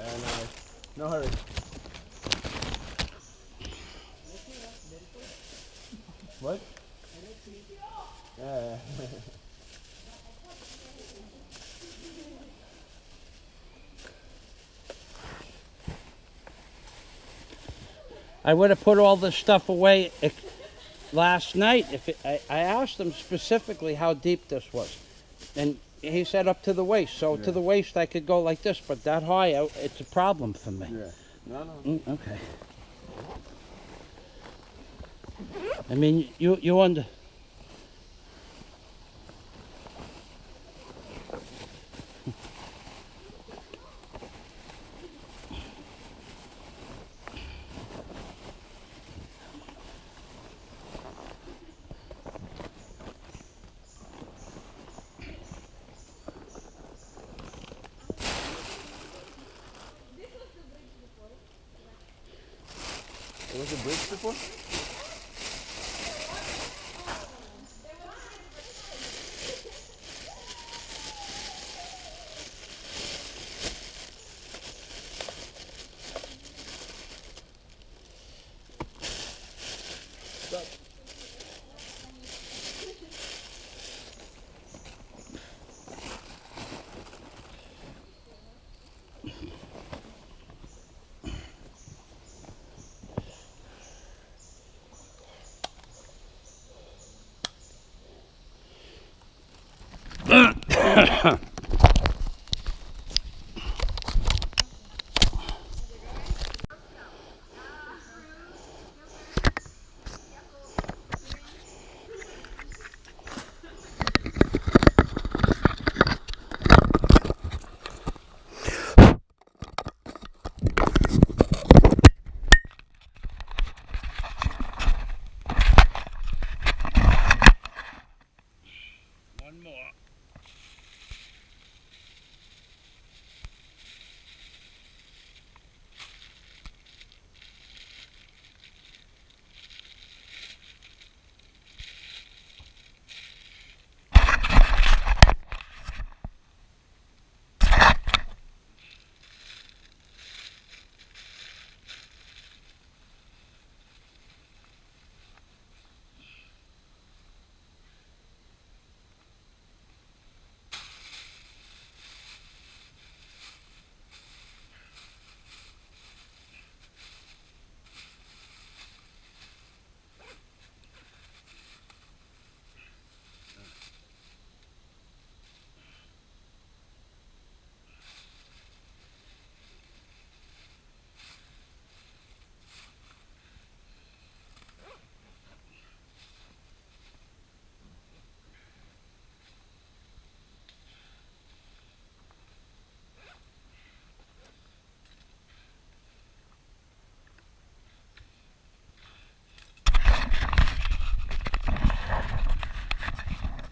Yeah, nice. No hurry. What? Yeah. I would have put all this stuff away last night. I asked him specifically how deep this was, and he said up to the waist. So to the waist I could go like this, but that high, it's a problem for me. Yeah. No. Okay. I mean, you under. It was a bridge before? Stop. One more.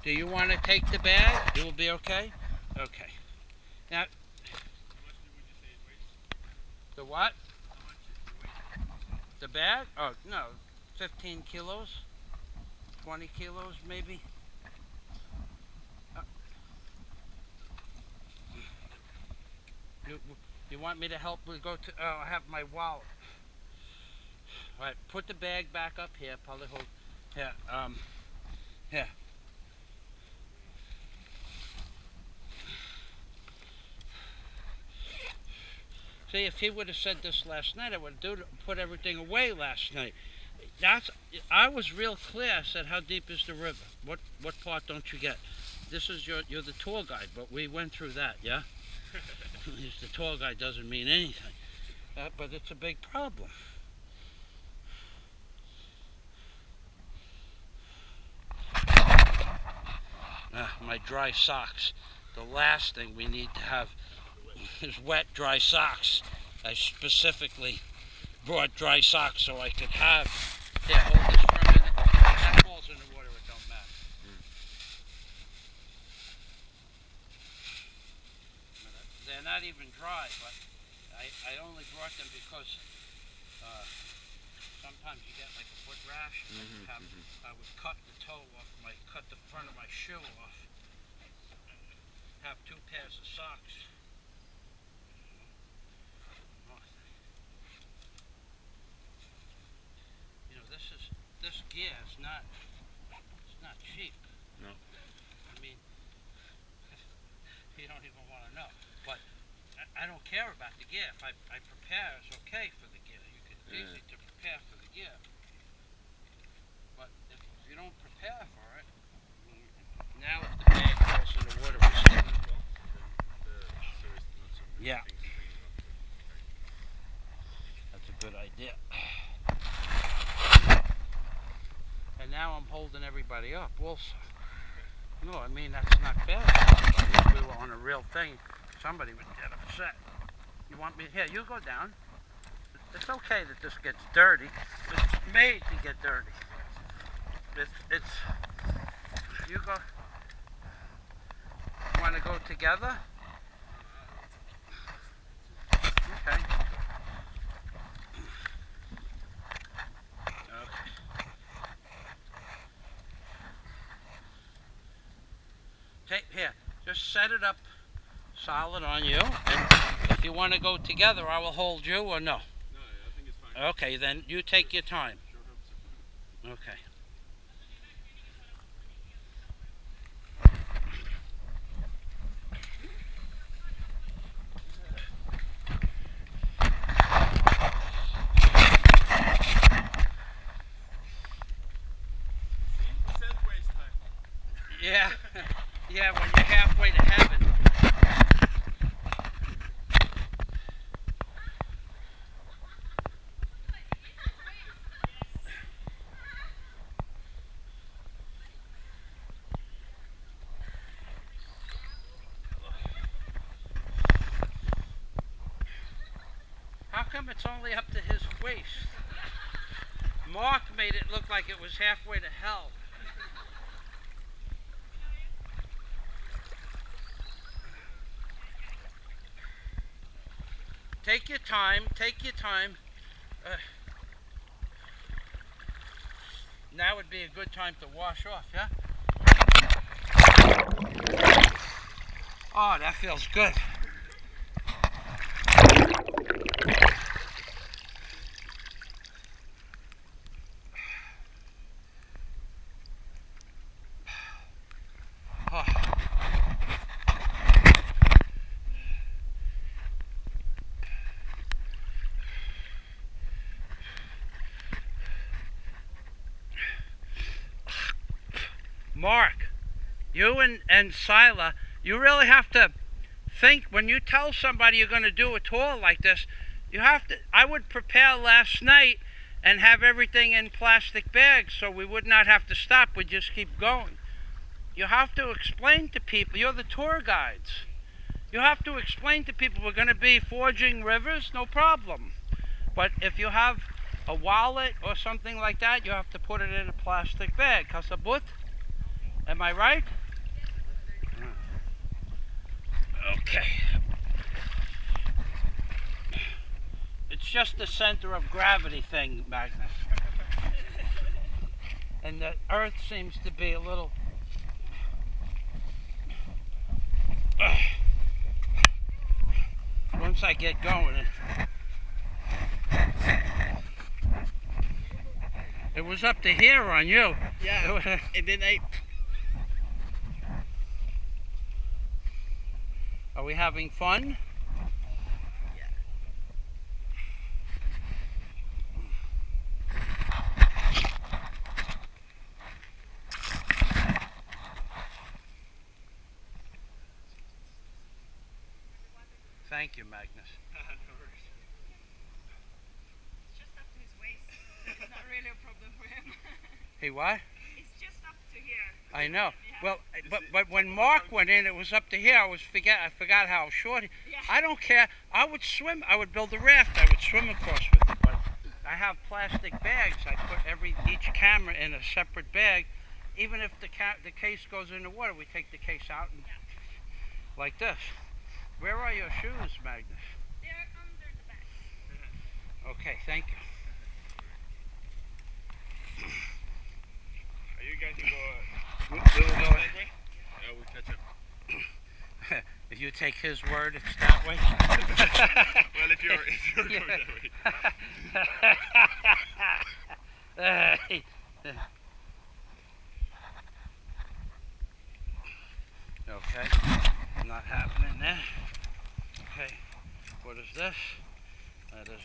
Do you want to take the bag? It will be okay? Okay. Now, the what? The bag? Oh, no. 15 kilos? 20 kilos, maybe? Uh, you, you want me to help? We go to. Oh, I have my wallet. All right, put the bag back up here. Probably hold. Here, here. See, if he would have said this last night, I would have put everything away last night. That's. I was real clear. I said, "How deep is the river? What part don't you get?" This is you're the tour guide, but we went through that, yeah. The tour guide doesn't mean anything, but it's a big problem. My dry socks. The last thing we need to have is wet, dry socks. I specifically brought dry socks so I could have. Here, hold this for a minute. That falls in the water, it don't matter. They're not even dry, but I only brought them because sometimes you get like a foot rash. I would cut the toe off, cut the front of my shoe off. Have two pairs of socks. care about the gear. If I prepare, it's okay for the gear. It's easy to prepare for the gear. But if you don't prepare for it, now if the bag falls in the water, we still. Yeah. That's a good idea. And now I'm holding everybody up also. No, I mean, that's not fair. If we were on a real thing, somebody would get upset. You want me? Here, you go down. It's okay that this gets dirty. It's made to get dirty. It's you go. You want to go together? Okay. Take here. Just set it up solid on you, and if you want to go together, I will hold you, or no? No, I think it's fine. Okay, then you take your time. Okay. Yeah, yeah, when you're halfway to heaven. How come it's only up to his waist? Mark made it look like it was halfway to hell. Take your time, take your time. Now would be a good time to wash off, yeah? Oh, that feels good. Oh. Mark, you and Sila, you really have to think when you tell somebody you're going to do a tour like this, you have to, I would prepare last night and have everything in plastic bags so we would not have to stop, we'd just keep going. You have to explain to people, you're the tour guides. You have to explain to people we're going to be forging rivers, no problem. But if you have a wallet or something like that, you have to put it in a plastic bag. Kasabut? Am I right? Okay. It's just the center of gravity thing, Magnus. And the Earth seems to be a little... Once I get going... It was up to here on you. Yeah, and then Are we having fun? Yeah. Thank you, Magnus. No worries. It's just up to his waist. It's not really a problem for him. Hey, what? It's just up to here. I know. Yeah. Well, but when Mark went in, it was up to here. I forgot how short. Yeah. I don't care. I would swim. I would build a raft. I would swim across with it. But I have plastic bags. I put each camera in a separate bag. Even if the case goes in the water, we take the case out and like this. Where are your shoes, Magnus? They're under the bag. Okay, thank you. Are you guys can go? We will go. Yeah, we'll catch up. If you take his word, it's that way. Well, if you're going that way. Okay, not happening there. Okay, What is this? That is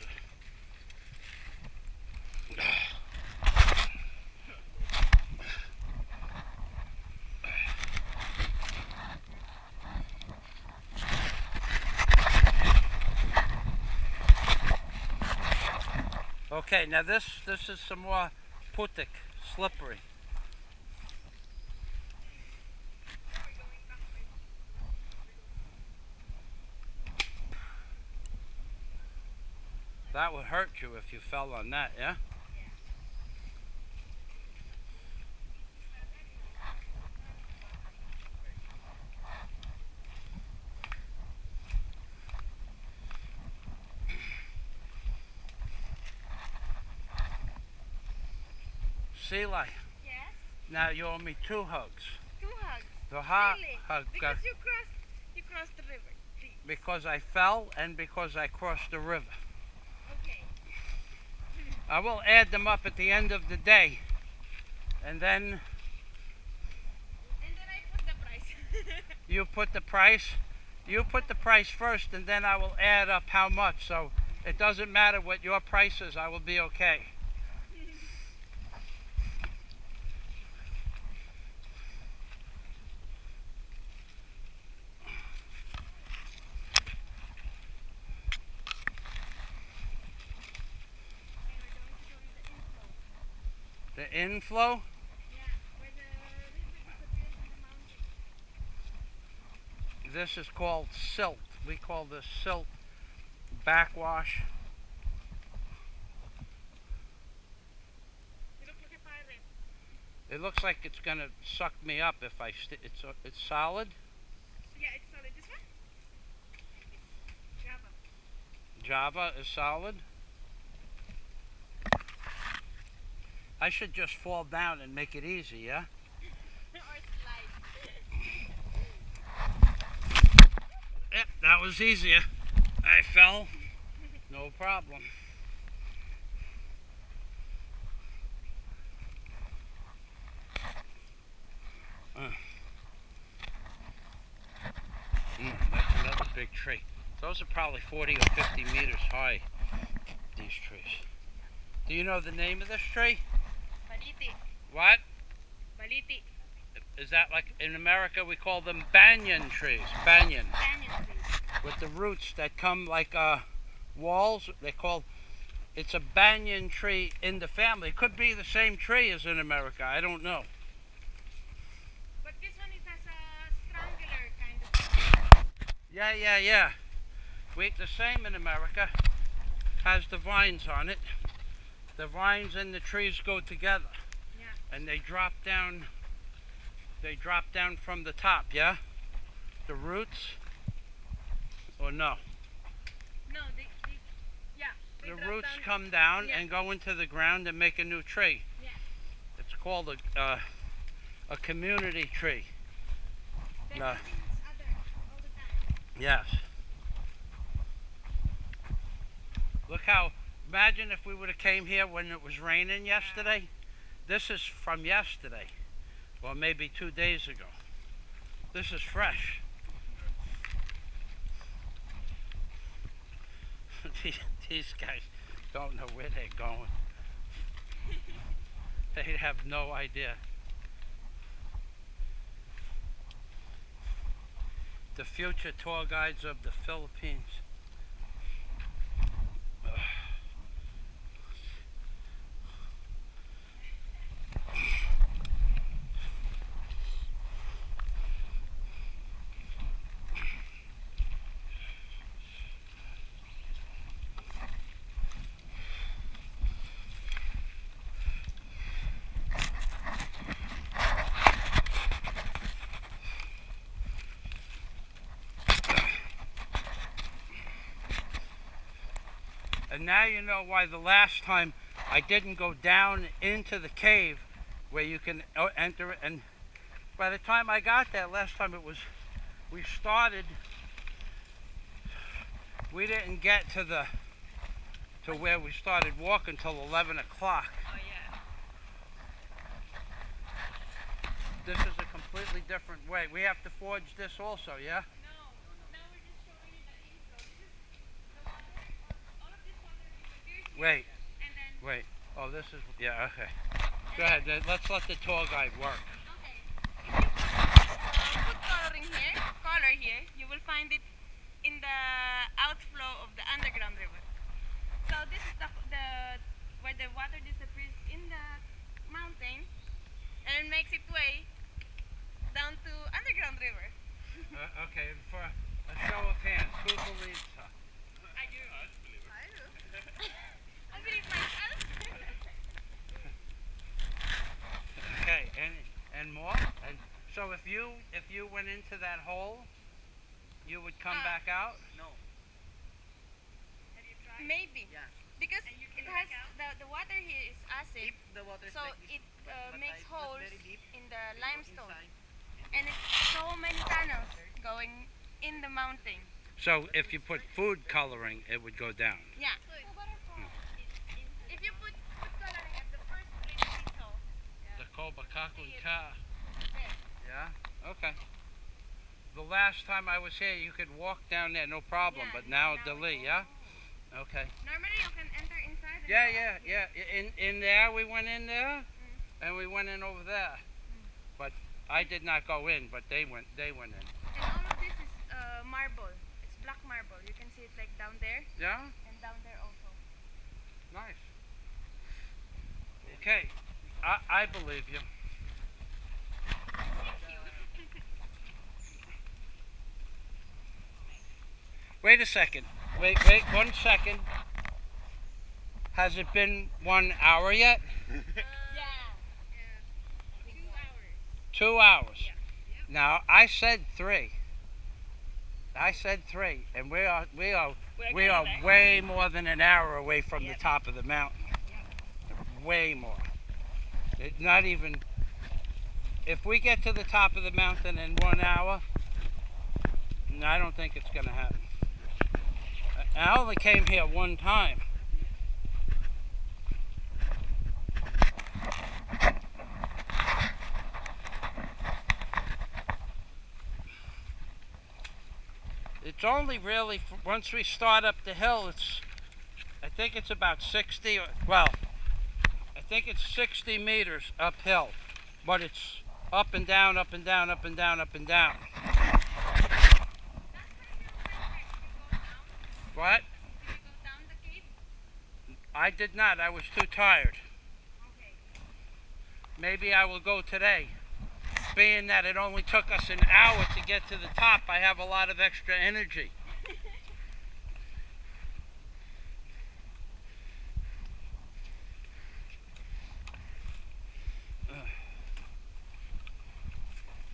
okay, now this is some more putik, slippery. That would hurt you if you fell on that, yeah? Celia, Yes? now you owe me 2 hugs. 2 hugs. The Really? hug Because you crossed the river. Please. because I fell and because I crossed the river. Okay. I will add them up at the end of the day, and then And then I put the price. you put the price. You put the price first, and then I will add up how much. So it doesn't matter what your price is. I will be okay. The inflow. Yeah, where the river disappears in the mountain. This is called silt. We call this silt backwash. You look like a pirate. It looks like it's gonna suck me up if I. It's solid. Yeah, it's solid. This one? Java. Java is solid. I should just fall down and make it easy, yeah? Or slide. Yep, that was easier. I fell. No problem. That's another big tree. Those are probably 40 or 50 meters high, these trees. Do you know the name of this tree? Baliti. What? Baliti. Is that like in America we call them banyan trees? Banyan. Canyon trees. With the roots that come like walls. It's a banyan tree in the family. It could be the same tree as in America. I don't know. But this one, it has a strangler kind of. Yeah. The same in America. Has the vines on it. The vines and the trees go together. Yeah. And they drop down. They drop down from the top, yeah? The roots? Or no? No, yeah. They The drop roots down. come down Yeah. and go into the ground and make a new tree. Yeah. It's called a community tree. They No. help each other all the time. Yes. Look how, imagine if we would have came here when it was raining yesterday. This is from yesterday, or maybe 2 days ago. This is fresh. These guys don't know where they're going. They have no idea. The future tour guides of the Philippines. And now you know why the last time I didn't go down into the cave where you can enter it. And by the time I got there, last time we started, we didn't get to where we started walking till 11 o'clock. Oh yeah. This is a completely different way. We have to forge this also, yeah? No, now we're just showing you the intro. This is the Wait, and then wait. Oh, this is, yeah, okay. Go ahead, let's let the tour guide work. okay. If you put food coloring here, color here, you will find it in the outflow of the underground river. So this is the where the water disappears in the mountain and makes its way down to underground river. Okay, for a show of hands, who believes her? I do. I do. I believe myself. Okay, and more? And so if you went into that hole, you would come back out? No. Have you tried? Maybe. Yeah. Because And you it can has back the water here is acid, If the water is so like this, it but makes not holes very deep, in the you go limestone, inside. and it's so many tunnels going in the mountain. So if you put food coloring, it would go down. Yeah. If you put food coloring at the first place we saw, The Kobakakun See it. Ka. there. Yeah? Okay. The last time I was here, you could walk down there, no problem, Yeah, but now now delete, it's- yeah? Okay. Normally you can enter inside. And Yeah, go yeah, out here. yeah. In there, we went in there, and we went in over there. But I did not go in, but they went in. And all of this is marble. It's black marble. You can see it like down there Yeah? and down there also. Nice. Okay. I believe you. Wait a second. Wait 1 second. Has it been 1 hour yet? Yeah. 2 hours. 2 hours. Now I said 3. And we are way more than an hour away from the top of the mountain. Way more. It's not even. If we get to the top of the mountain in 1 hour, I don't think it's going to happen. I only came here one time. It's only really, once we start up the hill, I think it's about 60, I think it's 60 meters uphill, but it's up and down, up and down, up and down, up and down. What? Did you go down the cave? I did not. I was too tired. Okay. Maybe I will go today. Being that it only took us an hour to get to the top, I have a lot of extra energy.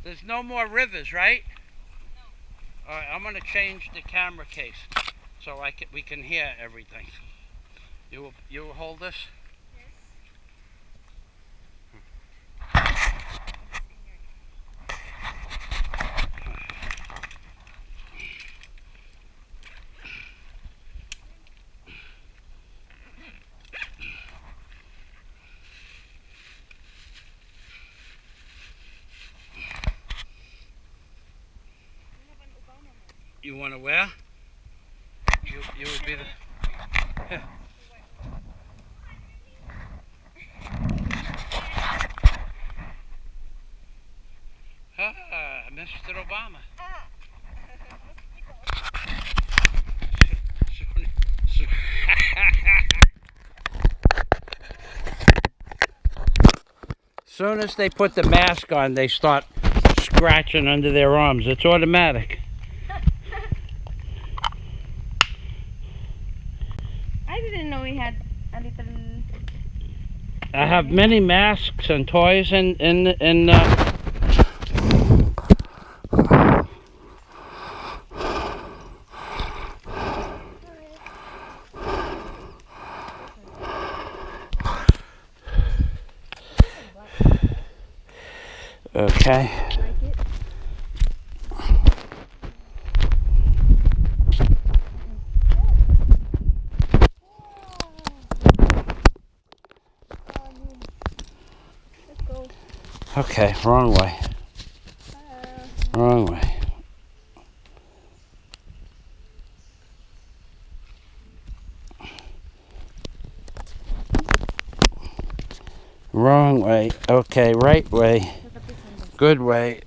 There's no more rivers, right? No. All right, I'm going to change the camera case so we can hear everything. You will hold this? Yes. You want to wear? You would be the. Mr. Obama. Soon as they put the mask on, they start scratching under their arms. It's automatic. I didn't know we had a little. I have many masks and toys in Okay. Okay, wrong way. Wrong way. Wrong way. Okay, right way. Good way.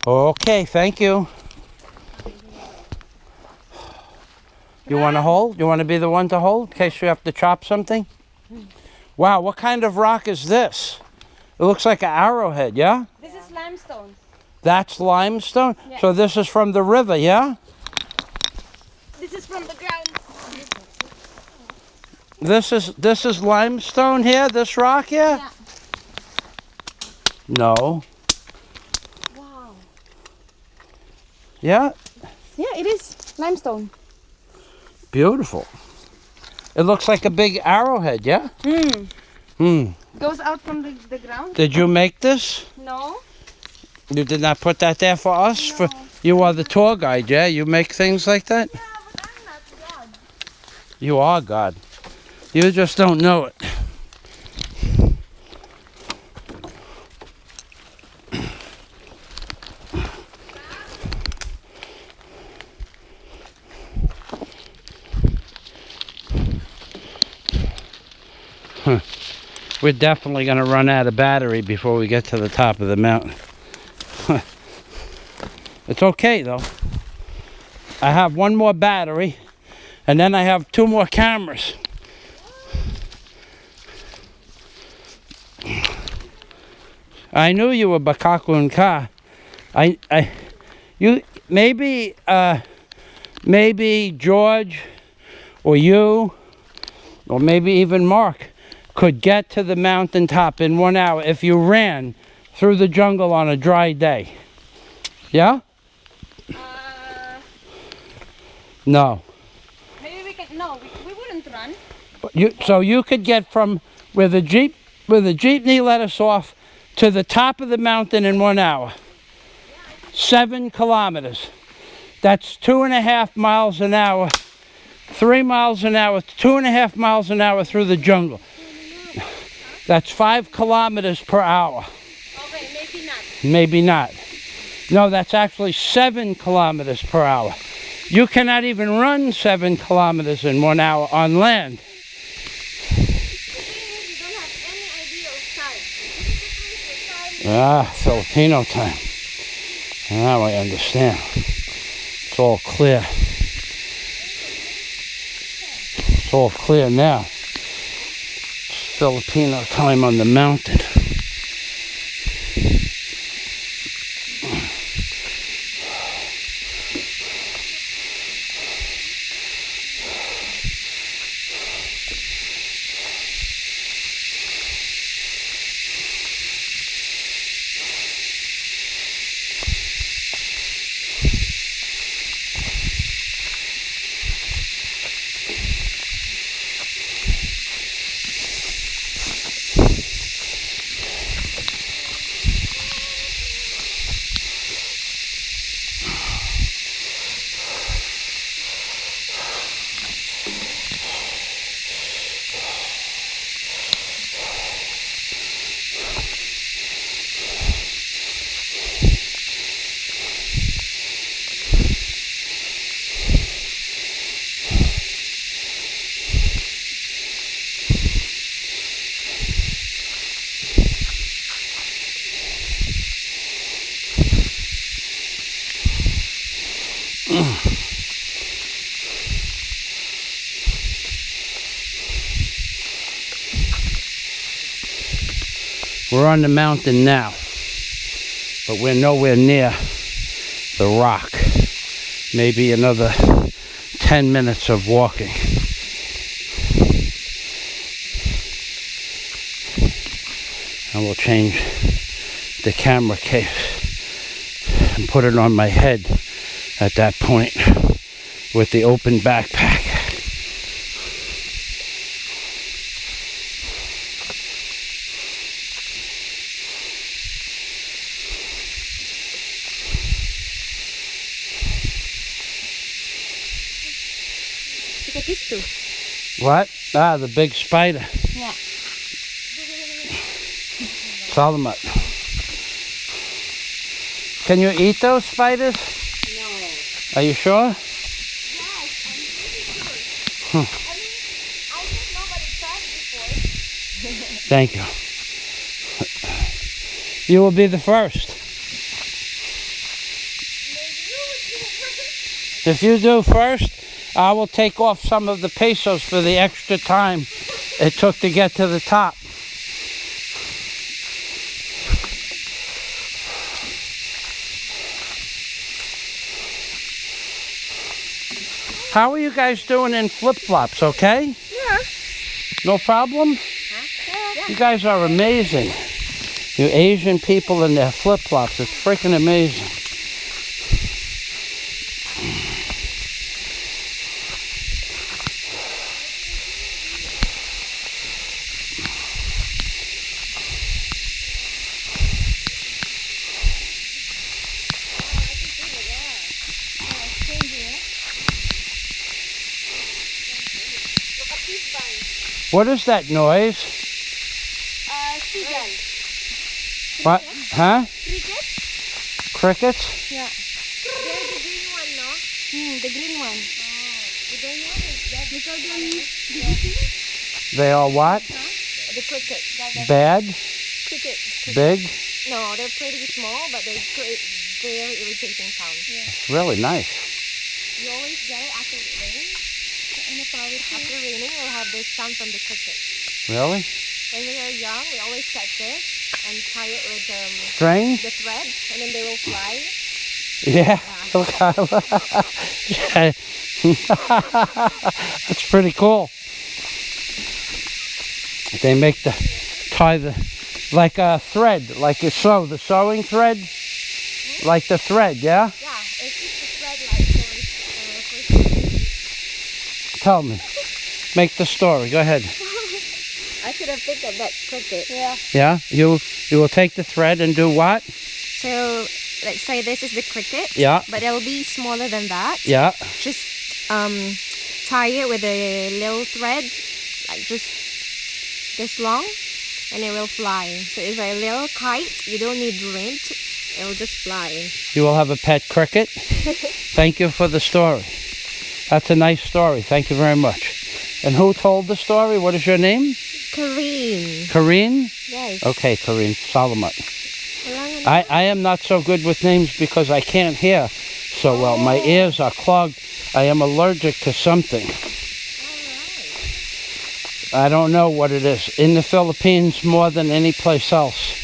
Okay, thank you. You want to hold? You want to be the one to hold in case you have to chop something? Wow, what kind of rock is this? It looks like an arrowhead, yeah? This is limestone. That's limestone? Yeah. So this is from the river, yeah? This is from the ground. This is limestone here, this rock here? Yeah. No. Wow. Yeah? Yeah, it is limestone. Beautiful. It looks like a big arrowhead, yeah? Goes out from the ground? Did you make this? No. You did not put that there for us? No. You are the tour guide, yeah? You make things like that? Yeah, but I'm not God. You are God. You just don't know it. We're definitely going to run out of battery before we get to the top of the mountain. It's okay though. I have one more battery and then I have 2 more cameras. I knew you were Bakakun Ka. You maybe George or you or maybe even Mark could get to the mountaintop in 1 hour if you ran through the jungle on a dry day. Yeah? No. Maybe we can. No, we wouldn't run. So you could get from where the jeepney let us off to the top of the mountain in 1 hour. 7 kilometers. That's 2.5 miles an hour, 3 miles an hour, 2.5 miles an hour through the jungle. That's 5 kilometers per hour. Okay, maybe not. Maybe not. No, that's actually 7 kilometers per hour. You cannot even run 7 kilometers in 1 hour on land. The thing is, you don't have any idea of time. Ah, Filipino time. Now I understand. It's all clear. It's all clear now. It's Filipino time on the mountain. We're on the mountain now, but we're nowhere near the rock. Maybe another 10 minutes of walking. And we'll change the camera case and put it on my head at that point with the open backpack. these two. What? Ah, the big spider. Yeah. Salamat. Can you eat those spiders? No. Are you sure? Yes, I'm pretty sure. I mean, I just nobody tried before. Thank you. You will be the first. Maybe you would do it first. If you do first, I will take off some of the pesos for the extra time it took to get to the top. How are you guys doing in flip-flops, okay? Yeah. No problem? Yeah. You guys are amazing. You Asian people in their flip-flops, it's freaking amazing. What is that noise? Seagull. What? Huh? Cricket? Crickets? Yeah. They're the green one, no? The green one. You don't know that? Look at them. Did you see? They are what? The cricket. Bad? Cricket. Big? No, they're pretty small, but they create very irritating sound. Yeah. It's really nice. You always get it after it rains. After raining, you'll have this sound from the cricket. Really? When we were young, we always catch this and tie it with String? the thread, and then they will fly. Yeah. That's pretty cool. They make like a thread, like you sew, the sewing thread, like the thread, yeah? Yeah, it's just the thread like for Tell me. Make the story. Go ahead. I should have picked up that cricket. Yeah. Yeah? You will take the thread and do what? So, let's say this is the cricket. Yeah. But it'll be smaller than that. Yeah. Just tie it with a little thread, like just this long, and it will fly. So it's a little kite. You don't need wind. It'll just fly. You will have a pet cricket. Thank you for the story. That's a nice story. Thank you very much. And who told the story? What is your name? Kareen. Kareen? Yes. Okay, Kareen. Salamat. I am not so good with names because I can't hear so well. My ears are clogged. I am allergic to something. I don't know what it is. In the Philippines more than any place else.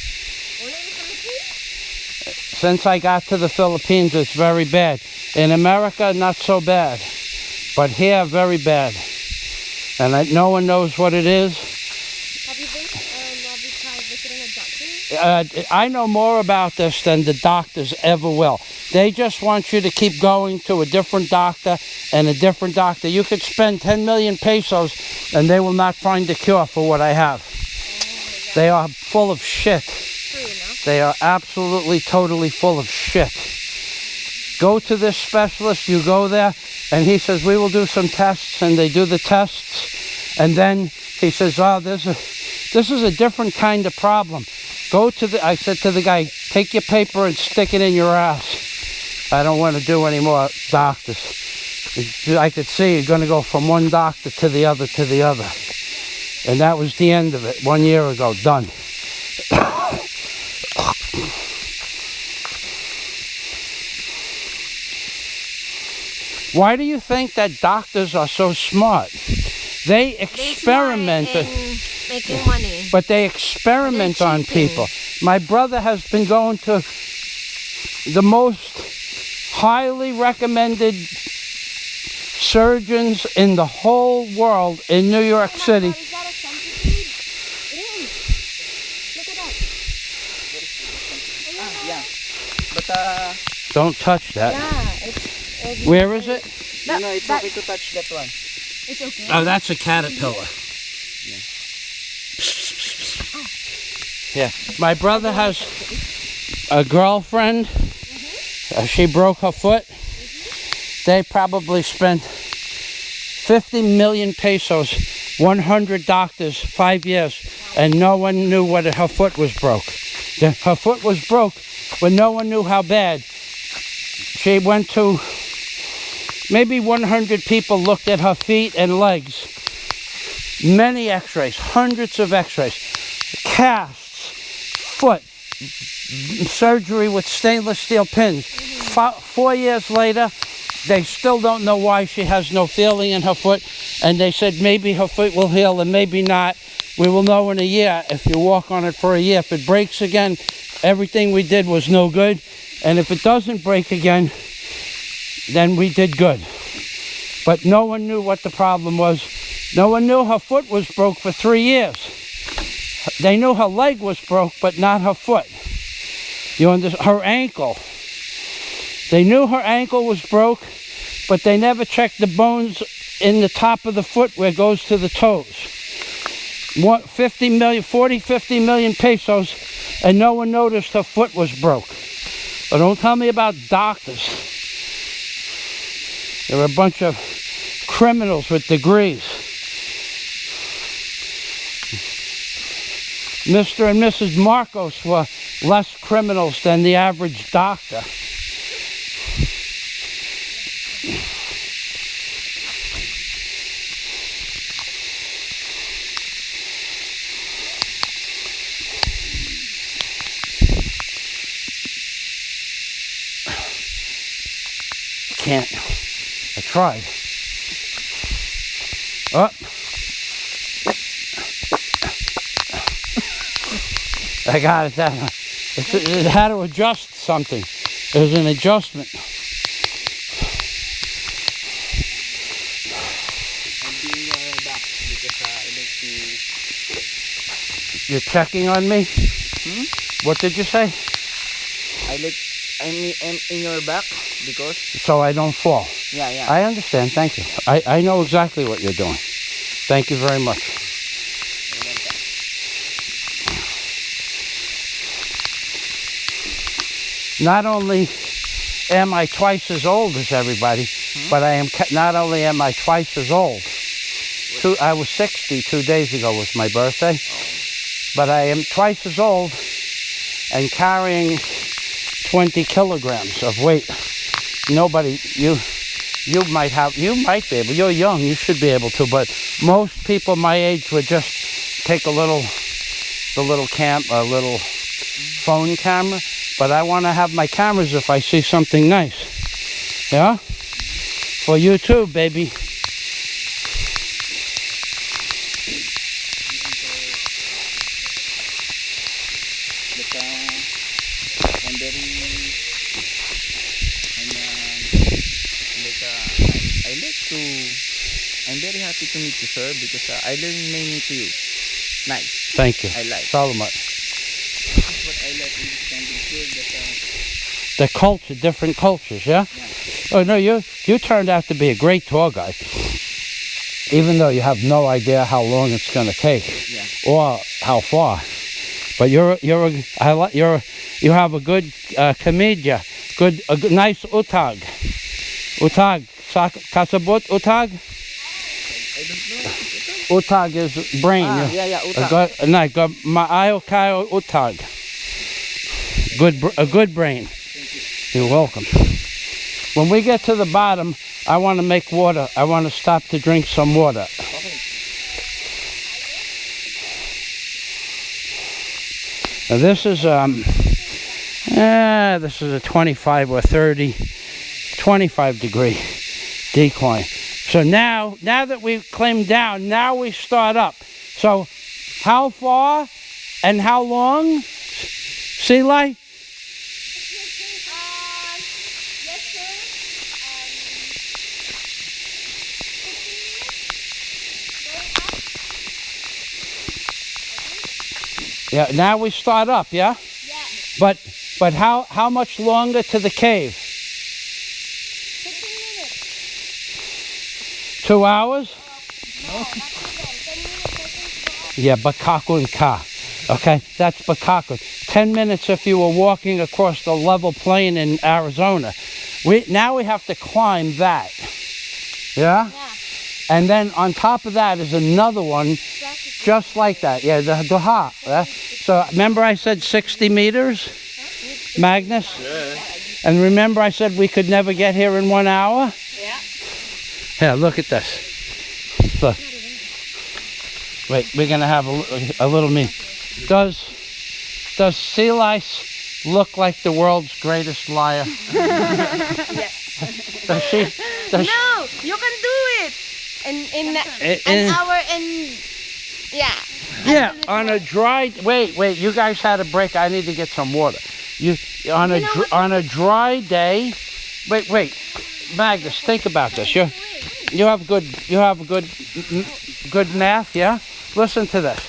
Only in the Philippines? Since I got to the Philippines, it's very bad. In America, not so bad. But here, very bad. And no one knows what it is. Have you tried visiting a doctor? I know more about this than the doctors ever will. They just want you to keep going to a different doctor and a different doctor. You could spend 10 million pesos and they will not find a cure for what I have. They are full of shit. True enough. They are absolutely, totally full of shit. Go to this specialist, you go there, and he says, we will do some tests, and they do the tests, and then he says, oh, this is a different kind of problem. I said to the guy, take your paper and stick it in your ass. I don't want to do any more doctors. I could see you're going to go from one doctor to the other to the other. And that was the end of it, 1 year ago, done. Why do you think that doctors are so smart? They experiment. They're smart in making money. But they experiment on people. My brother has been going to the most highly recommended surgeons in the whole world in New York City. Is that a centipede? It is. Look at that. Yeah. But Don't touch that. Yeah, Where is it? no, it's okay to touch that one. It's okay. Oh, that's a caterpillar. Yeah. My brother has a girlfriend. She broke her foot. They probably spent 50 million pesos, 100 doctors, 5 years, and no one knew whether her foot was broke. Her foot was broke, but no one knew how bad. She went to, maybe 100 people looked at her feet and legs. Many x-rays, hundreds of x-rays, casts, foot, surgery with stainless steel pins. 4 years later, they still don't know why she has no feeling in her foot, and they said maybe her foot will heal and maybe not. We will know in a year if you walk on it for a year. If it breaks again, everything we did was no good, and if it doesn't break again, then we did good. But no one knew what the problem was. No one knew her foot was broke for 3 years. They knew her leg was broke, but not her foot. You understand? Her ankle. They knew her ankle was broke, but they never checked the bones in the top of the foot where it goes to the toes. 50 million pesos, and no one noticed her foot was broke. But don't tell me about doctors. There were a bunch of criminals with degrees. Mr. and Mrs. Marcos were less criminals than the average doctor. Can't. I tried. Oh. I got it that way. It had to adjust something. It was an adjustment. I'm being back because I like to... You're checking on me? What did you say? I'm in your back because... So I don't fall. Yeah. I understand. Thank you. I know exactly what you're doing. Thank you very much. Not only am I twice as old as everybody, but not only am I twice as old. I was 60 2 days ago was my birthday, but I am twice as old and carrying 20 kilograms of weight. Nobody, you might be able, you're young, you should be able to, but most people my age would just take a little phone camera, but I want to have my cameras if I see something nice. Yeah? For you too, baby. I'm very happy to meet you, sir, because I learned many to you. Nice. Thank you. I like. Salamat. This is what I like in this country, that The culture, different cultures, yeah? Oh no, you turned out to be a great tour guide. Even though you have no idea how long it's going to take, or how far. But you have a good commedia, a good, nice utag. Utag, kasabot utag. I don't know. Utag is brain. Utag. Maayo kayo utag. A good brain. You're welcome. When we get to the bottom, I want to make water. I want to stop to drink some water. Okay. Now this is a 25 or 30, 25 degree decline. So now that we've climbed down, now we start up. So how far and how long, Seelai? Yeah, now we start up, yeah? Yeah. But how much longer to the cave? 15 minutes. 2 hours? No, not even. 10 minutes, I think. Yeah, Bakakun Ka. Okay, that's Bakakun. 10 minutes if you were walking across the level plain in Arizona. Now we have to climb that. Yeah? Yeah. And then on top of that is another one just like that. Yeah, the Doha. So remember I said 60 meters, Magnus? Yeah. And remember I said we could never get here in 1 hour? Yeah. Here, look at this. Look. Wait, we're gonna have a little me. Does sea lice look like the world's greatest liar? Yes. Does she? Does No, you can do it. In an hour and yeah. Yeah, on a dry. Wait, you guys had a break. I need to get some water. You on a dry day. Wait, Magnus, think about this. You have good math, yeah? Listen to this.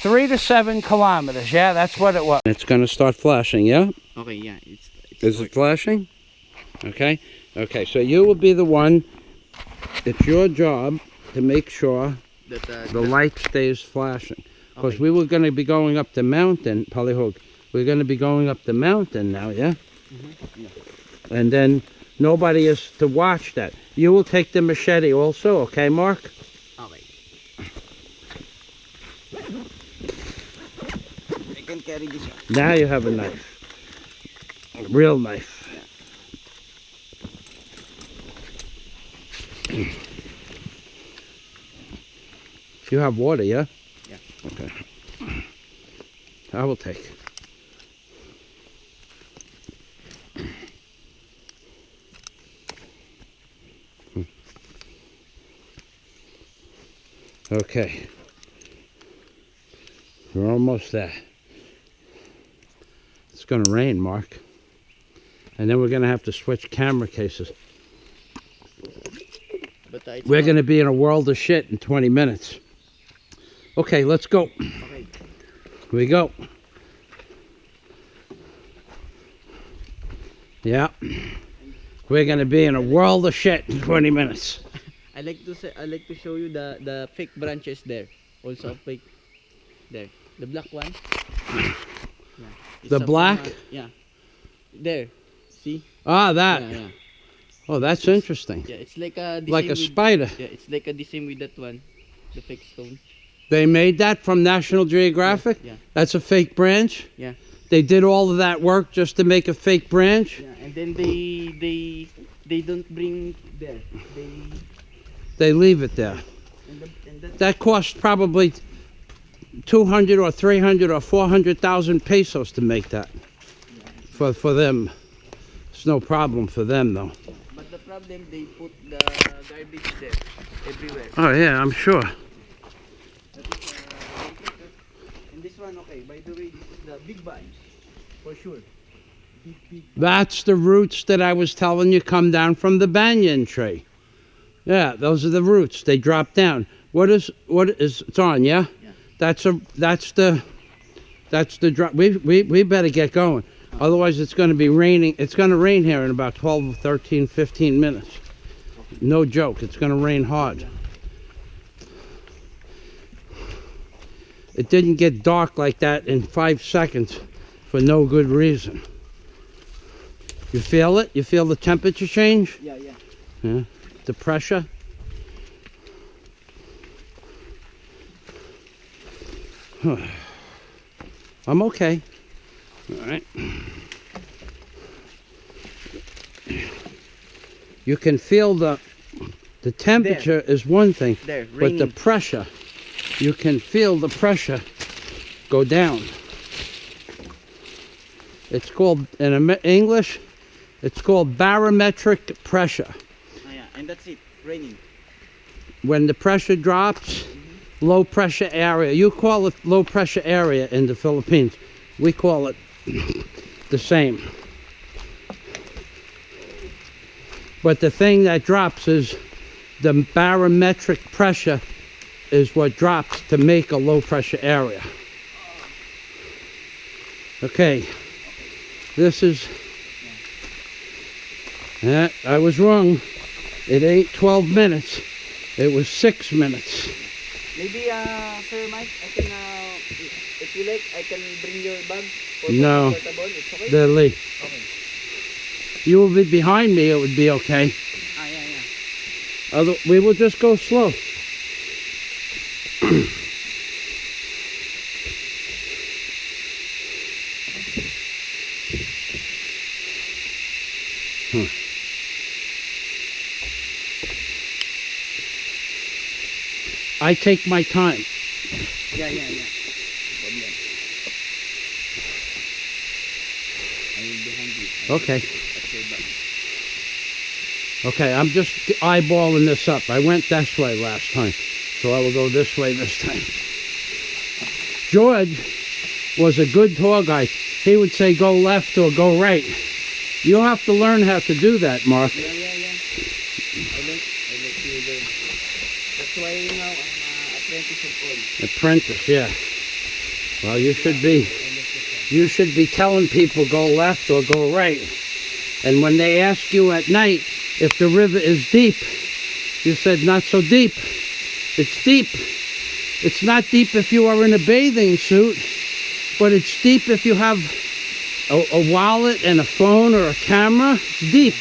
3 to 7 kilometers, yeah, that's what it was. It's gonna start flashing, yeah? Okay, yeah. Is it flashing? Okay. Okay, so you will be the one. It's your job to make sure That, the light stays flashing. Because Okay. we were going to be going up the mountain, Palihog. We're going to be going up the mountain now, yeah? And then nobody is to watch that. You will take the machete also, okay, Mark? Okay. I can carry this one. Now you have a knife. A real knife. You have water, yeah? Yeah. Okay. I will take. Okay. We're almost there. It's going to rain, Mark. And then we're going to have to switch camera cases. But We're going to be in a world of shit in 20 minutes. Okay, let's go. Okay. Here we go. Yeah. We're going to be in a world of shit in 20 minutes. I like to show you the fake branches there. Also fake there. The black one. Yeah. It's The a black? yeah. There. See? Ah, that. Yeah. Oh, that's interesting. Yeah, it's like a Like a with, spider. Yeah, it's like a the same with that one. The fake stone. They made that from National Geographic? Yeah. That's a fake branch? Yeah. They did all of that work just to make a fake branch? Yeah. And then they don't bring there. They leave it there. And that That cost probably 200 or 300 or 400,000 pesos to make that. For them. It's no problem for them though. but the problem they put the garbage there everywhere. Oh yeah, I'm sure. That is, and this one, okay, by the way, this is the big vines, for sure. Big. That's the roots that I was telling you come down from the banyan tree. Yeah, those are the roots. They drop down. What is it's on, yeah? Yeah. That's the drop. We better get going. Otherwise it's going to be raining. It's going to rain here in about 12, 13, 15 minutes. No joke. It's going to rain hard. It didn't get dark like that in 5 seconds for no good reason. You feel it? You feel the temperature change? Yeah. Yeah. The pressure? I'm okay. All right. You can feel the temperature is one thing, There, but the raining. pressure, you can feel the pressure go down. It's called, in English, it's called barometric pressure. Ah, yeah, and that's it, raining. When the pressure drops, low pressure area. You call it low pressure area in the Philippines. We call it the same. But the thing that drops is the barometric pressure is what drops to make a low pressure area. Okay, this is, I was wrong. It ain't 12 minutes. It was 6 minutes. Maybe, Sir Mike, I can, if you like, I can bring your bag. For No. comfortable. It's okay? The leak. Okay. You will be behind me, it would be okay. Ah, yeah. We will just go slow. I take my time. Yeah. Problem. I will behind you. Okay. Okay, back. Okay, I'm just eyeballing this up. I went this way last time, so I will go this way this time. George was a good tour guide. He would say go left or go right. You have to learn how to do that, Mark. Yeah. I let you learn. That's why now I'm apprentice of all. Apprentice, yeah. Well, you should be telling people go left or go right. And when they ask you at night if the river is deep, you said not so deep. It's deep. It's not deep if you are in a bathing suit, but it's deep if you have a wallet and a phone or a camera. It's deep.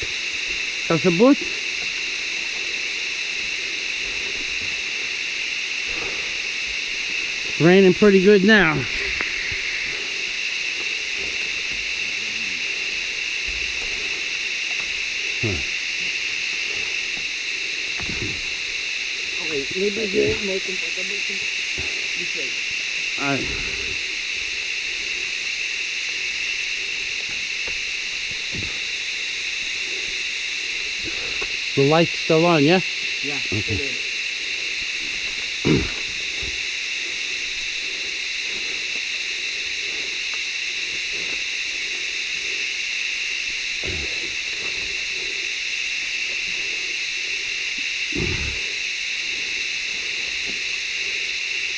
Kasabut? It's raining pretty good now. Okay, maybe here more comfortable this way. The light's still on, yeah? Yeah. Okay.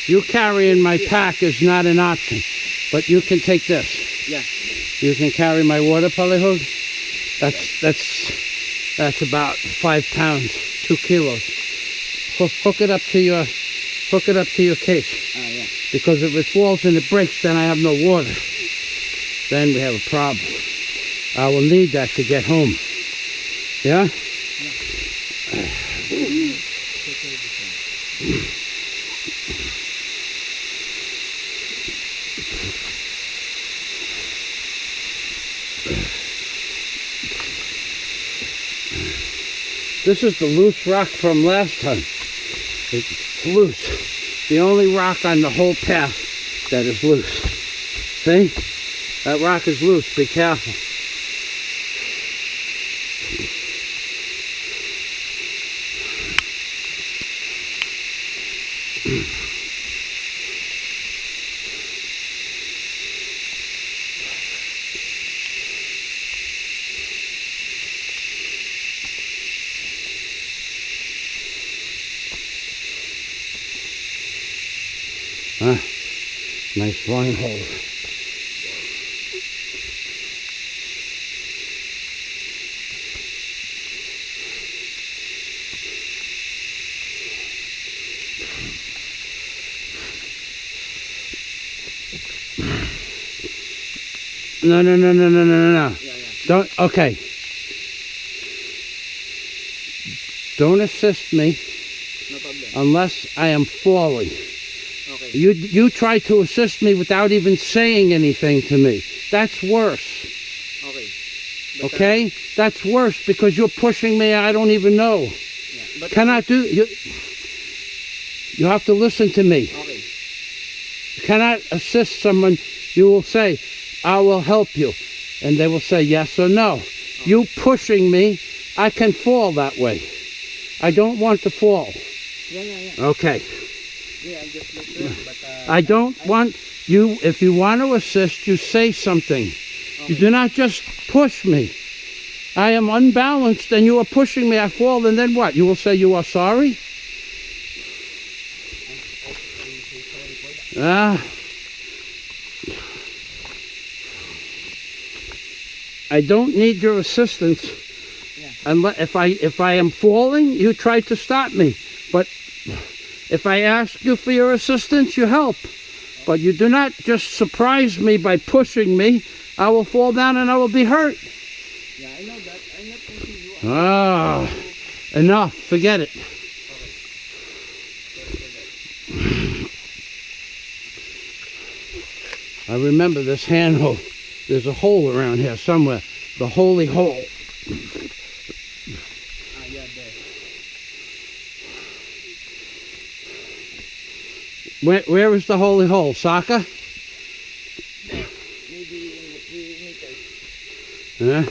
You carrying my pack is not an option, but you can take this. Yeah. You can carry my water polyhood. That's about 5 pounds, 2 kilos. Hook it up to your case. Yeah. Because if it falls and it breaks, then I have no water. Then we have a problem. I will need that to get home. Yeah? This is the loose rock from last time. It's loose. The only rock on the whole path that is loose. See? That rock is loose. Be careful. Nice line hold. No. Don't, okay. Don't assist me No problem. unless I am falling. Okay. You try to assist me without even saying anything to me. That's worse. Okay. But, Okay? That's worse because you're pushing me. I don't even know. Yeah. But Cannot do you. You have to listen to me. Okay. You cannot assist someone. You will say, "I will help you," and they will say yes or no. You pushing me, I can fall that way. I don't want to fall. Yeah. Okay. Yeah, I just looked through, but I don't want you. If you want to assist, you say something. You do not just push me. I am unbalanced and you are pushing me. I fall, and then what? You will say you are sorry? I don't need your assistance. Unless if I am falling, you try to stop me. But if I ask you for your assistance, you help. But you do not just surprise me by pushing me. I will fall down and I will be hurt. yeah, I know that. I'm not pushing you. Enough. Forget it. I remember this handle. There's a hole around here somewhere. The holy hole. Yeah, there. Where is the holy hole? Soccer? There. Maybe in the 3 meters. Yeah.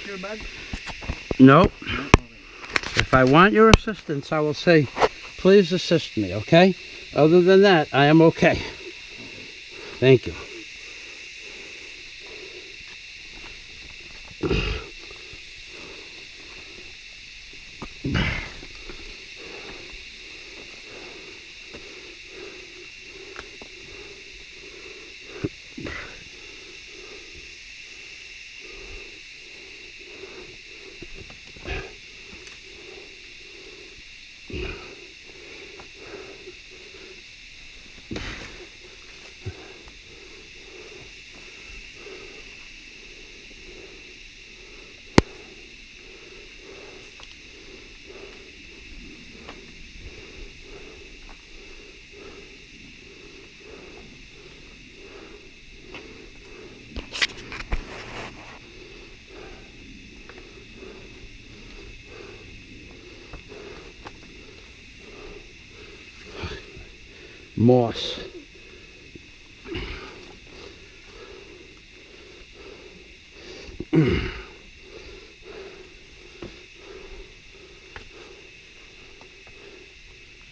Your bag? Nope. If I want your assistance, I will say, please assist me, okay? Other than that, I am okay. Thank you. Moss.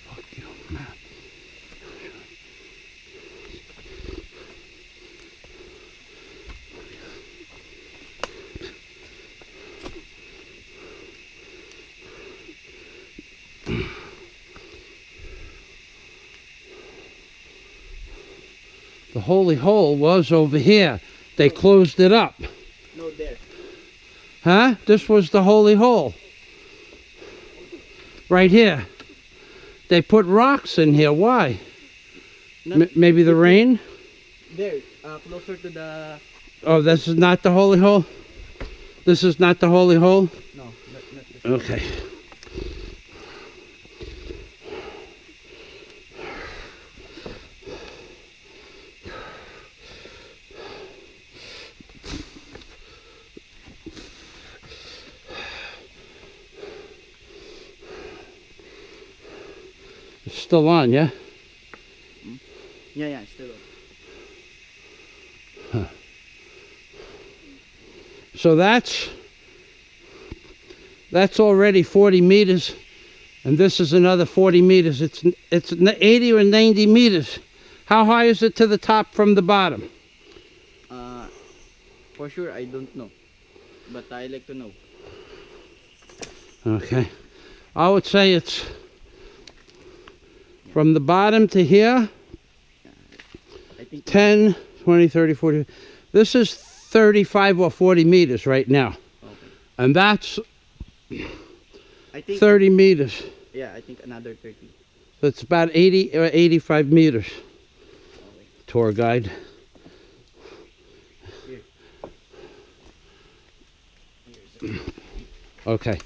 Fuck you, man. The holy hole was over here. They closed it up. No, there. Huh? This was the holy hole. Right here. They put rocks in here. Why? Maybe the rain? There. Closer to the... Oh, this is not the holy hole? This is not the holy hole? No, not this. Okay. It's still on, yeah? Yeah, still on. So that's already 40 meters, and this is another 40 meters. It's 80 or 90 meters. How high is it to the top from the bottom? For sure, I don't know. But I like to know. Okay. I would say it's from the bottom to here, I think 10, 20, 30, 40. This is 35 or 40 meters right now. Okay. And that's I think 30 meters. Yeah, I think another 30. So it's about 80 or 85 meters. Tour guide. Okay.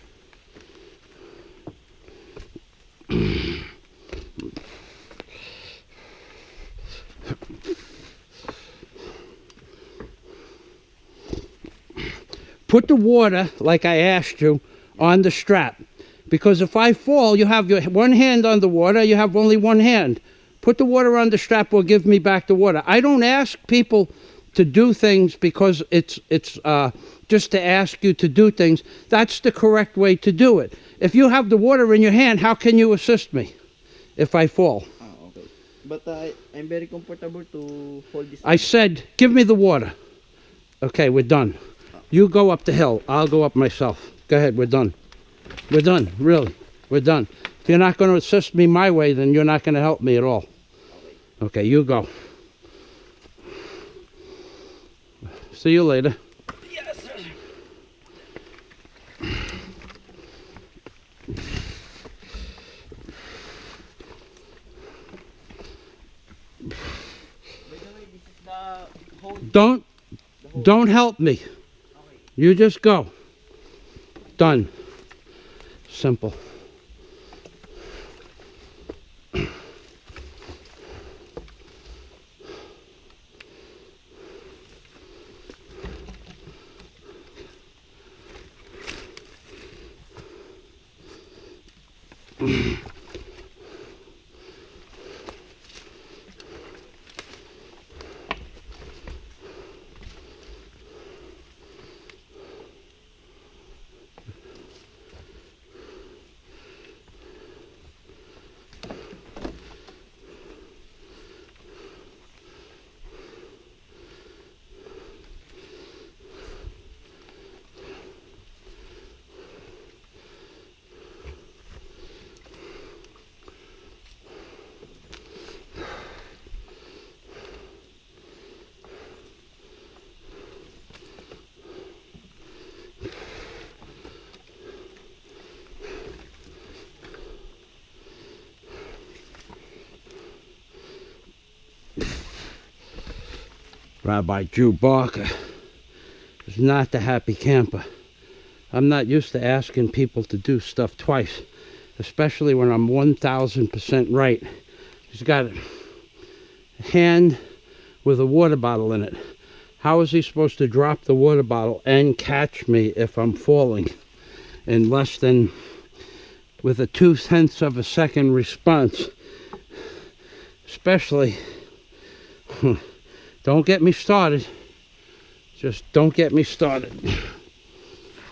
Put the water, like I asked you, on the strap. Because if I fall, you have your one hand on the water, you have only one hand. Put the water on the strap or give me back the water. I don't ask people to do things because it's just to ask you to do things. That's the correct way to do it. If you have the water in your hand, how can you assist me if I fall? Okay. But I'm very comfortable to hold this. I said, give me the water. Okay, we're done. You go up the hill. I'll go up myself. Go ahead, we're done. We're done, really. We're done. If you're not going to assist me my way, then you're not going to help me at all. Okay, you go. See you later. Yes, sir. Don't help me. You just go. Done. Simple. Rabbi Drew Barker is not the happy camper. I'm not used to asking people to do stuff twice, especially when I'm 1000% right. He's got a hand with a water bottle in it. How is he supposed to drop the water bottle and catch me if I'm falling in less than with a 0.2 of a second response? Especially, don't get me started. Just don't get me started.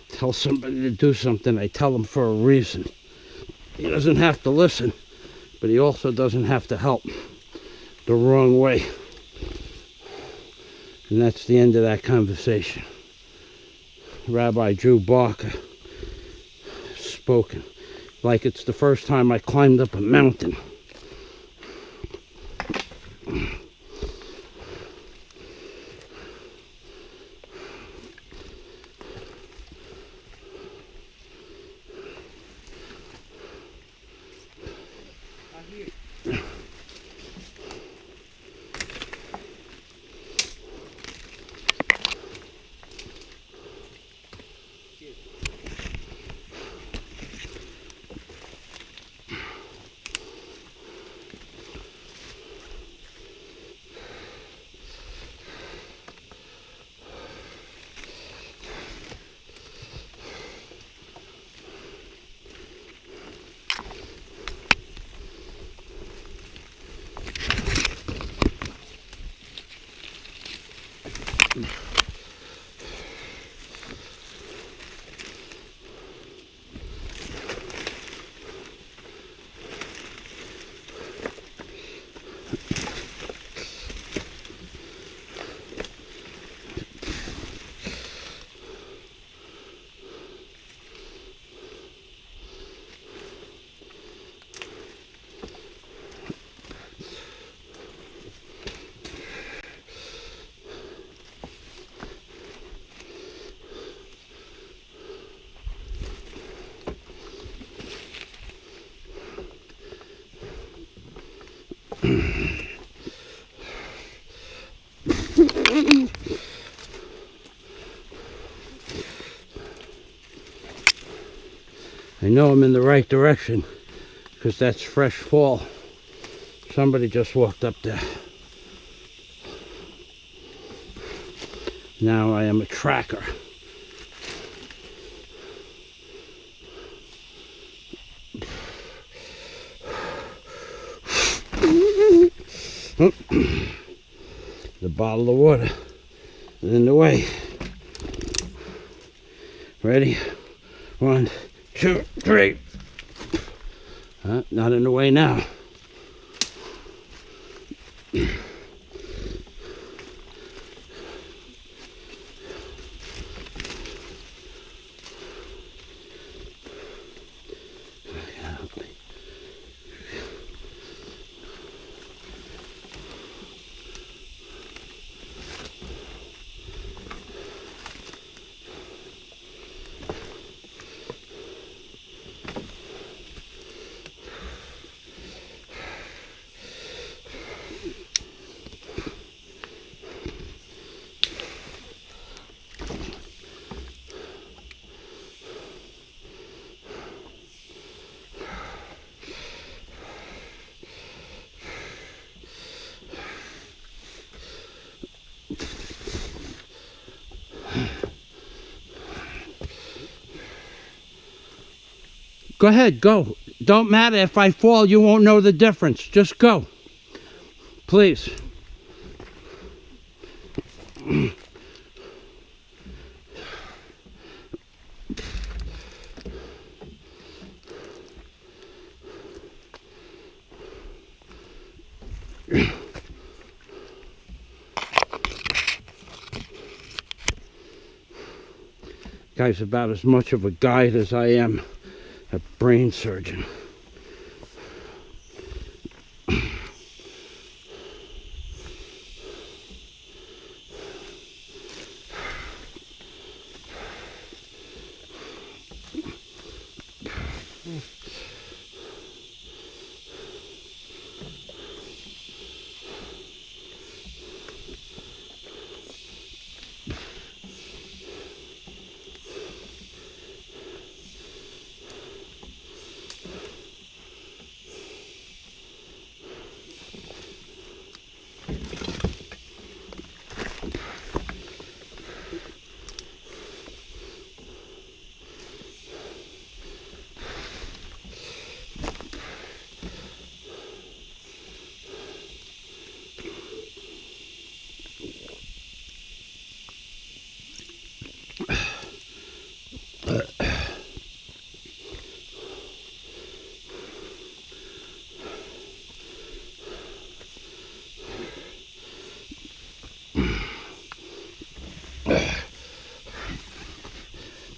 Tell somebody to do something, I tell them for a reason. He doesn't have to listen, but he also doesn't have to help the wrong way. And that's the end of that conversation. Rabbi Drew Barker spoken like it's the first time I climbed up a mountain. I know I'm in the right direction because that's fresh fall. Somebody just walked up there. Now I am a tracker. The bottle of water is in the way. Ready? 1, 2, 3. Not in the way now. Go ahead, go. Don't matter if I fall, you won't know the difference. Just go. Please. Guy's about as much of a guide as I am a brain surgeon.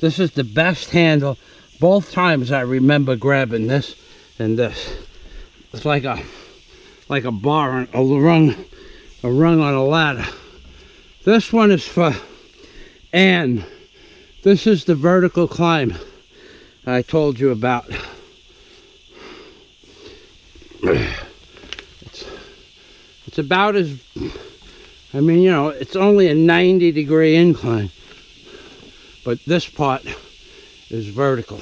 This is the best handle. Both times I remember grabbing this and this. It's like a bar, a rung on a ladder. This one is for Anne. This is the vertical climb I told you about. It's about as, I mean, you know, it's only a 90-degree incline, but this part is vertical.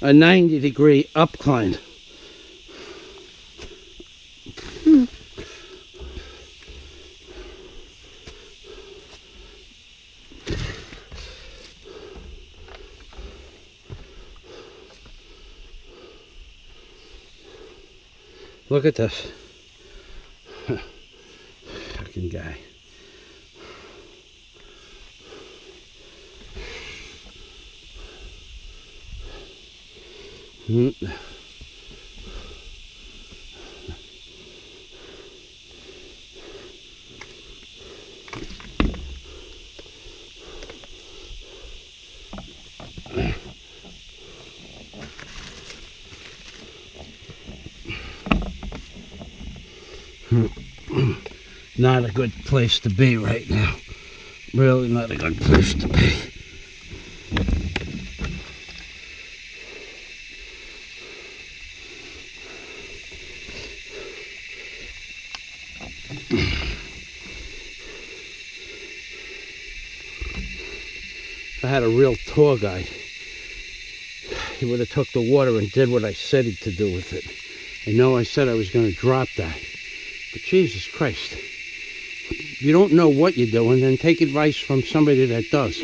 A 90-degree upcline. Look at this. Fucking guy. Not a good place to be right now. Really not a good place to be. If I had a real tour guide, he would have took the water and did what I said he'd to do with it. I know I said I was going to drop that, but Jesus Christ. If you don't know what you're doing, then take advice from somebody that does.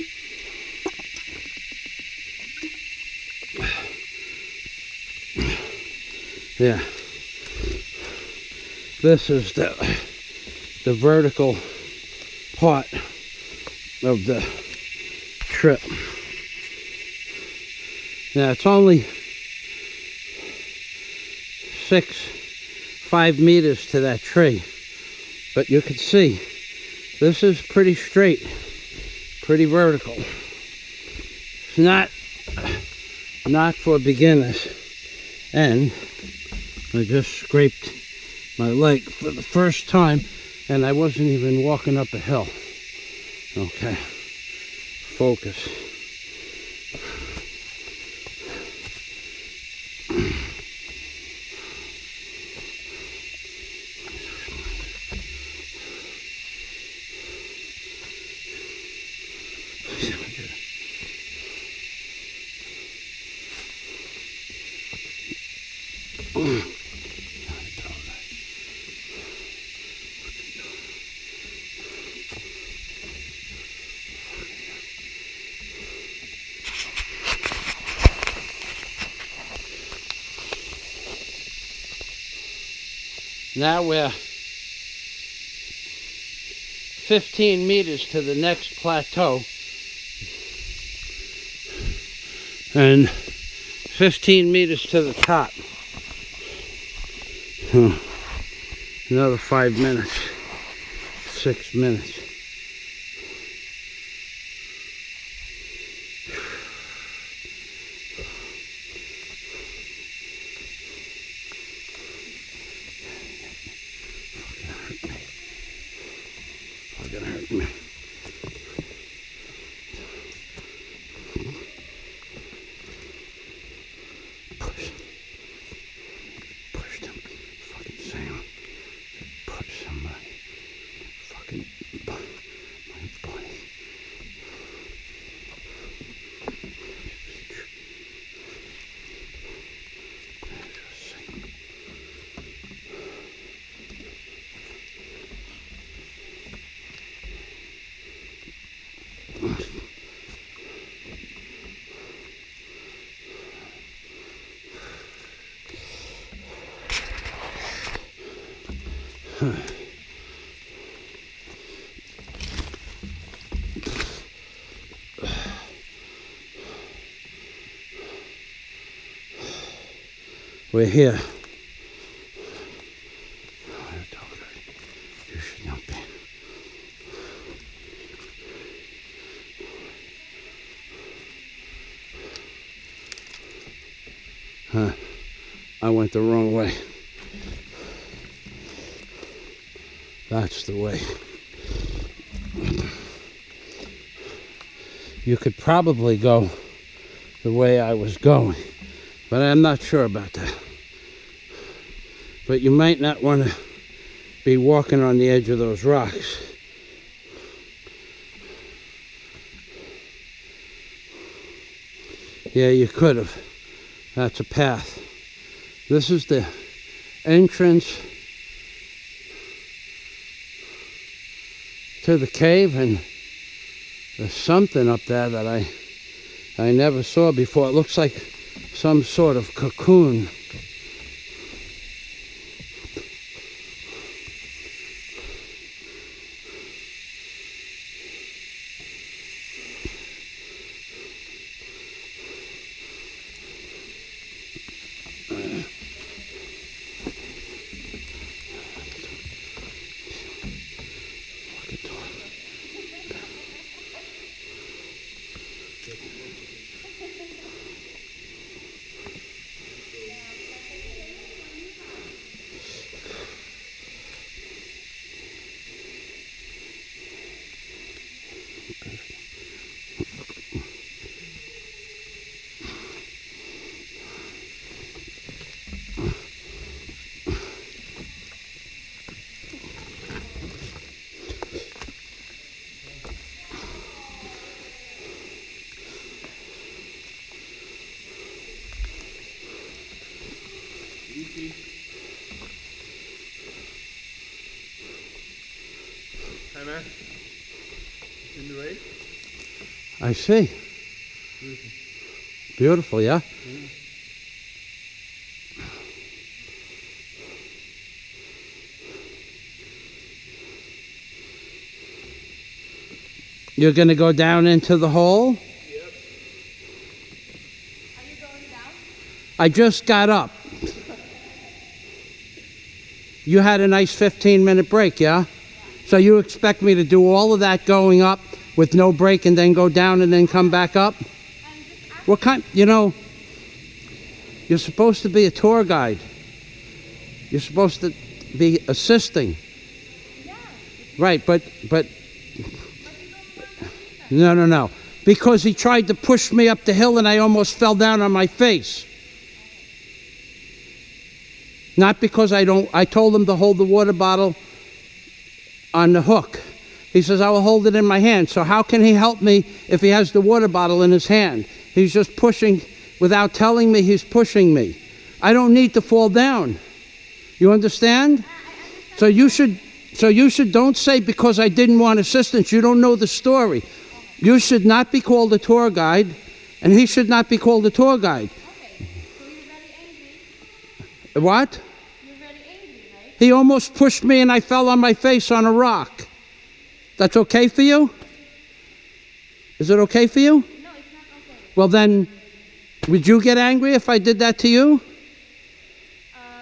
Yeah. This is the vertical part of the trip. Now it's only 5 meters to that tree, but you can see this is pretty straight, pretty vertical. It's not for beginners. And I just scraped my leg for the first time, and I wasn't even walking up a hill. Okay, focus. Now we're 15 meters to the next plateau. And 15 meters to the top. Another 5 minutes. 6 minutes. Fucking hurt me. Push them. Fucking Sam. Push somebody. Fucking my body. We're here. You should not be. I went the wrong way. That's the way. You could probably go the way I was going, but I'm not sure about that. But you might not want to be walking on the edge of those rocks. Yeah, you could have. That's a path. This is the entrance to the cave, and there's something up there that I never saw before. It looks like some sort of cocoon. Hi, man. In the rain? I see. Beautiful. Beautiful, yeah? Mm-hmm. You're going to go down into the hole? Yep. Are you going down? I just got up. You had a nice 15-minute break, yeah? So you expect me to do all of that going up with no break and then go down and then come back up? What kind, you know, you're supposed to be a tour guide. You're supposed to be assisting. Yeah. Right, but no. Because he tried to push me up the hill and I almost fell down on my face. Not because I told him to hold the water bottle on the hook. He says, I will hold it in my hand. So how can he help me if he has the water bottle in his hand? He's just pushing without telling me he's pushing me. I don't need to fall down. You understand? So you should don't say because I didn't want assistance. You don't know the story. You should not be called a tour guide, and he should not be called a tour guide. Okay. So you're very angry. What? You're very angry, right? He almost pushed me and I fell on my face on a rock. That's okay for you? Is it okay for you? No, it's not okay. Well then, would you get angry if I did that to you?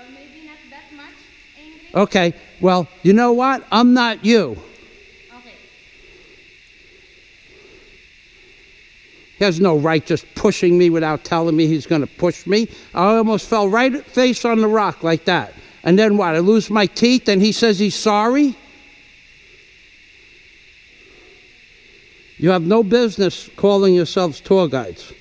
Maybe not that much angry. Okay, well, you know what? I'm not you. Okay. He has no right just pushing me without telling me he's going to push me. I almost fell right face on the rock like that. And then what? I lose my teeth and he says he's sorry? You have no business calling yourselves tour guides.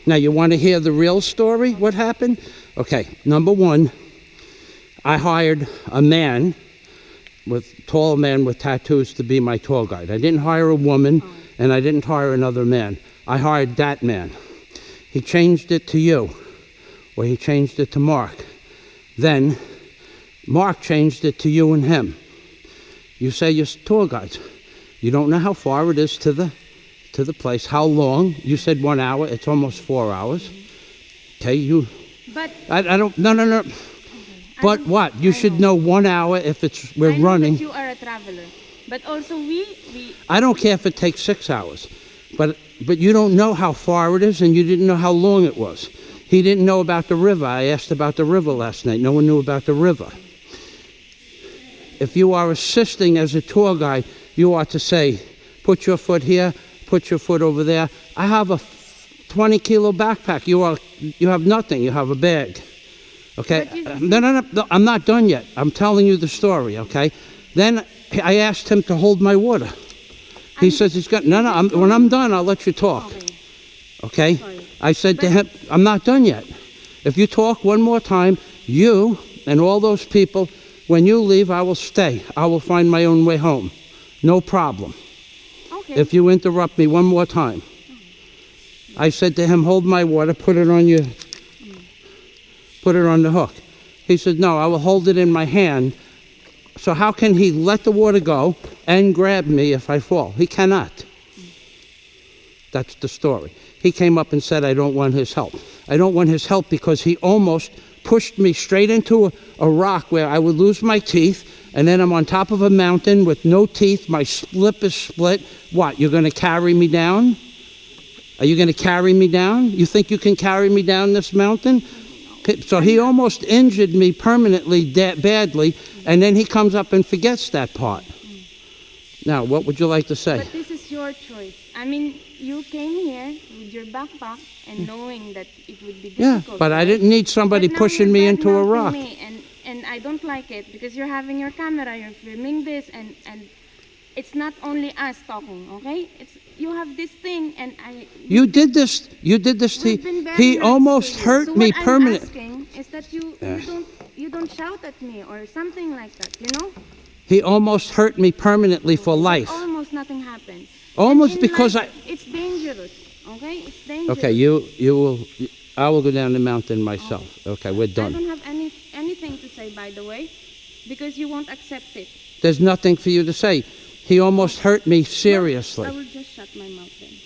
Now, you want to hear the real story? What happened? Okay, number one, I hired a man, tall man with tattoos to be my tour guide. I didn't hire a woman, and I didn't hire another man. I hired that man. He changed it to you, or he changed it to Mark. Then, Mark changed it to you and him. You say you're tour guides. You don't know how far it is to the place. How long? You said 1 hour. It's almost 4 hours. Okay, you... But... I don't... No. Okay. But what? You should know 1 hour if we're I know running. that you are a traveler. But also we... I don't care if it takes 6 hours. But you don't know how far it is, and you didn't know how long it was. He didn't know about the river. I asked about the river last night. No one knew about the river. If you are assisting as a tour guide, you ought to say, put your foot here, put your foot over there. I have a 20-kilo backpack. You have nothing. You have a bag. Okay? No. I'm not done yet. I'm telling you the story, okay? Then I asked him to hold my water. He says he's got... No. When I'm done, I'll let you talk. Okay? Sorry. I said to him, I'm not done yet. If you talk one more time, you and all those people, when you leave, I will stay. I will find my own way home. No problem. Okay. If you interrupt me one more time. I said to him, hold my water, put it on the hook. He said, no, I will hold it in my hand. So how can he let the water go and grab me if I fall? He cannot. That's the story. He came up and said, I don't want his help. I don't want his help because he almost pushed me straight into a rock where I would lose my teeth, and then I'm on top of a mountain with no teeth. My lip is split. What, you're going to carry me down? Are you going to carry me down? You think you can carry me down this mountain? So he almost injured me permanently badly, and then he comes up and forgets that part. Now, what would you like to say? But this is your choice. I mean, you came here with your backpack and knowing that it would be difficult. Yeah, but I didn't need somebody But now pushing you're me into a badmouthing rock. me, and I don't like it because you're having your camera, you're filming this, and it's not only us talking, okay? You have this thing, and You did this. You did this to. we've been very He nice almost to you. hurt So me what I'm permanently. asking is that you don't shout at me or something like that, you know? He almost hurt me permanently for life. Almost nothing happened. Almost In because life, it's dangerous. Okay, it's dangerous. Okay, I will go down the mountain myself. Okay, we're I done. don't have anything to say, by the way, because you won't accept it. There's nothing for you to say. He almost hurt me I seriously. will just shut my mouth then.